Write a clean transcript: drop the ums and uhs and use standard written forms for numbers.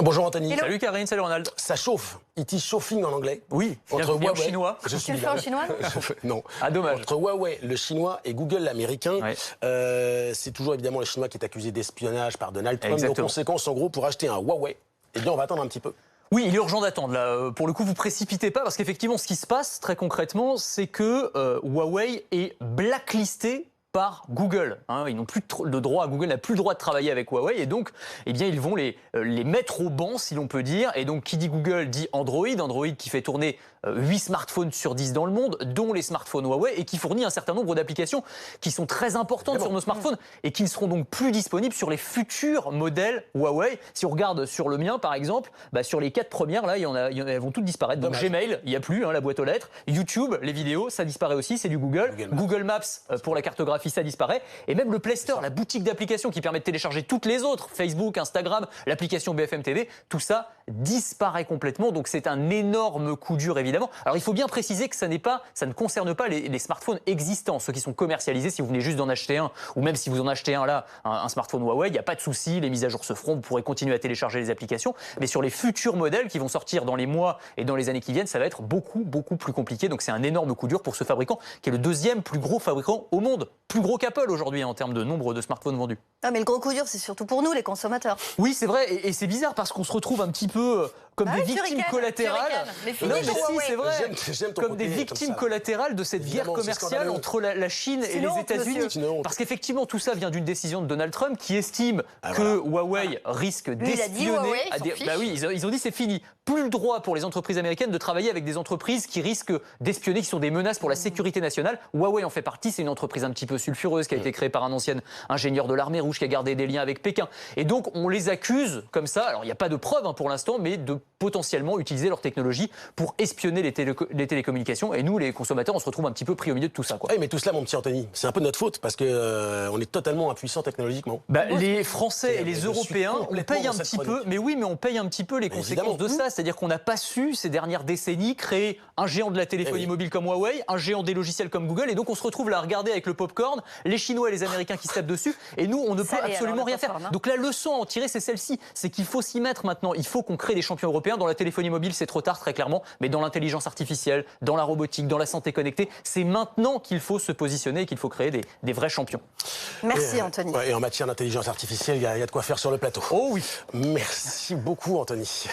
Bonjour Anthony. Salut Karine, salut Ronald. Ça chauffe. It is shopping en anglais. Oui, entre bien Huawei. chinois. Je suis Tu le fais en chinois? Non. Ah, dommage. Entre Huawei, le chinois, et Google, l'américain, Ouais. c'est toujours évidemment le chinois qui est accusé d'espionnage par Donald Trump. Exactement. Donc, conséquence, en gros, pour acheter un Huawei, eh bien, on va attendre un petit peu. Oui, il est urgent d'attendre. Là, pour le coup, vous précipitez pas parce qu'effectivement, ce qui se passe très concrètement, c'est que Huawei est blacklisté par Google. Ils n'ont plus le droit, Google n'a plus le droit de travailler avec Huawei et donc, eh bien, ils vont les mettre au banc, si l'on peut dire. Et donc, qui dit Google dit Android. Android qui fait tourner 8 smartphones sur 10 dans le monde, dont les smartphones Huawei, et qui fournit un certain nombre d'applications qui sont très importantes sur nos smartphones et qui ne seront donc plus disponibles sur les futurs modèles Huawei. Si on regarde sur le mien, par exemple, sur les 4 premières, là, elles vont toutes disparaître. Donc Gmail, il n'y a plus, la boîte aux lettres. YouTube, les vidéos, ça disparaît aussi, c'est du Google. Google Maps, pour la cartographie, ça disparaît. Et même le Play Store, la boutique d'applications qui permet de télécharger toutes les autres, Facebook, Instagram, l'application BFM TV, tout ça disparaît complètement. Donc c'est un énorme coup dur, évidemment. Alors il faut bien préciser que ça ne concerne pas les smartphones existants, ceux qui sont commercialisés. Si vous venez juste d'en acheter un, ou même si vous en achetez un là, un smartphone Huawei, il n'y a pas de souci, les mises à jour se feront, vous pourrez continuer à télécharger les applications. Mais sur les futurs modèles qui vont sortir dans les mois et dans les années qui viennent, ça va être beaucoup plus compliqué. Donc c'est un énorme coup dur pour ce fabricant qui est le deuxième plus gros fabricant au monde, plus gros qu'Apple aujourd'hui en termes de nombre de smartphones vendus. Ah, mais le gros coup dur, c'est surtout pour nous, les consommateurs. Oui, c'est vrai, et c'est bizarre parce qu'on se retrouve un petit peu comme des victimes collatérales. Non, mais si, c'est vrai. J'aime ton Comme des côté victimes comme ça. collatérales de cette guerre Évidemment, c'est commerciale scandaleux. entre la Chine et les États-Unis. Parce qu'effectivement, tout ça vient d'une décision de Donald Trump qui estime que Huawei risque d'espionner. Bah oui, ils ont dit c'est fini. Plus le droit pour les entreprises américaines de travailler avec des entreprises qui risquent d'espionner, qui sont des menaces pour la sécurité nationale. Huawei en fait partie. C'est une entreprise un petit peu sulfureuse qui a été créée par un ancien ingénieur de l'armée rouge qui a gardé des liens avec Pékin. Et donc on les accuse comme ça. Alors il n'y a pas de preuves pour l'instant, mais de potentiellement utiliser leur technologie pour espionner les télécommunications. Et nous, les consommateurs, on se retrouve un petit peu pris au milieu de tout ça. Oui, mais tout cela, mon petit Anthony, c'est un peu de notre faute parce que on est totalement impuissants technologiquement. Les Français et les Européens, on paye un petit peu, mais oui, mais on paye un petit peu les conséquences de ça. C'est-à-dire qu'on n'a pas su, ces dernières décennies, créer un géant de la téléphonie mobile comme Huawei, un géant des logiciels comme Google, et donc on se retrouve là à regarder avec le popcorn, les Chinois et les Américains qui se tapent dessus, et nous, on ne peut absolument rien faire. Donc la leçon à en tirer, c'est celle-ci, c'est qu'il faut s'y mettre maintenant. Il faut qu'on crée des champions européens. Dans la téléphonie mobile, c'est trop tard, très clairement, mais dans l'intelligence artificielle, dans la robotique, dans la santé connectée, c'est maintenant qu'il faut se positionner et qu'il faut créer des vrais champions. Merci Anthony. Et en matière d'intelligence artificielle, il y a de quoi faire sur le plateau. Oh oui. Merci beaucoup Anthony.